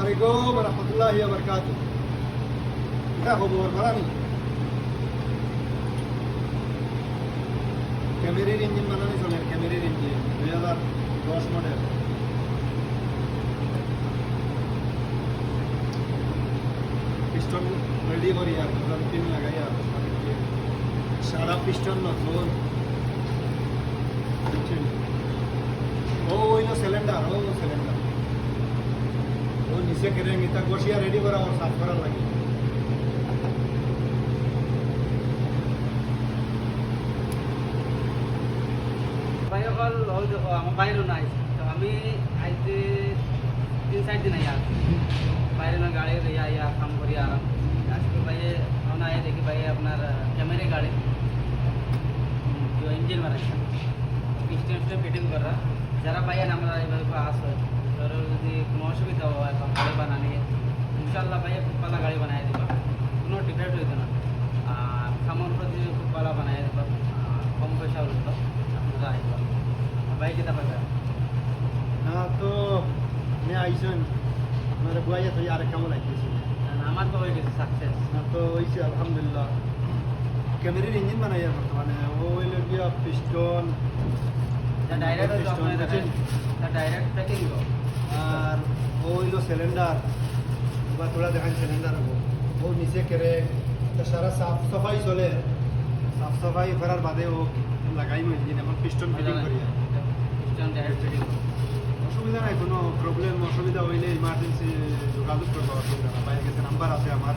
আলাইকুম ওয়া রাহমাতুল্লাহি ওয়া বারাকাতুহু। এটা খবর বাড়ানি ক্যামেরির ইঞ্জিন বানানি চলে, ক্যামেরির ইঞ্জিন 2010 মডেল। পিস্টন রেডি করি আর পিন লাগাই আর সারা পিস্টন নতুন। ও হইল সিলিন্ডার, ও সিলিন্ডার ও নিচে কেড়ে নিতা কষিয়া রেডি করা ওর সাফ করা লাগে। ভাই অকল ওই দেখো আমার বাইরেও নাই, তো আমি আইতে 3-4 দিন আইয়া বাইরে না গাড়ি ইয়া কাম করি আরাম আজকে ভাইয়ে আমরা আইয়া দেখি ভাই আপনার ক্যামেরে গাড়ি ইঞ্জিন বানাইছে স্টেম ফিটিং করা। যারা ভাইয়া আমরা এইভাবে পাস হয় ধরো যদি কোনো অসুবিধা হয় বা গাড়ি বানানি ইনশাল্লাহ ভাইয়া খুব ভালো গাড়ি বানাই দেবা, কোনো ডিফেক্ট হইতো না। আর সামান প্রতি খুব ভালো বানাই দেবা, কম পয়সা হইতো আপনারা আইবা ভাই যেটা পাবেন। হ্যাঁ তো আমি আইসেন আপনার বুয়াইয়া তো আর কেমন লাগতেছে? আমার তো হয়ে গেছে সাকসেস। তো হয়েছে আলহামদুলিল্লাহ। ক্যামেরির ইঞ্জিন বানাই বর্তমানে ও হইল গিয়া পিস্টন ডাইরেক্ট প্যাকিং আর ও হইল সিলিন্ডার বা তোরা দেখান সিলিন্ডার হবো ও নিচে কেড়ে সারা সাফ সাফাই চলে। সাফ সাফাই করার বাদে ও লাগাই ইঞ্জিন এখন পিস্টন ফিটিং করি। ডাইরেক্ট প্যাকিং অসুবিধা নাই, কোনো প্রবলেম অসুবিধা হইলে ইমার্জেন্সি যোগাযোগ করবো, অসুবিধা না। বাইরে গেছে নাম্বার আছে আমার।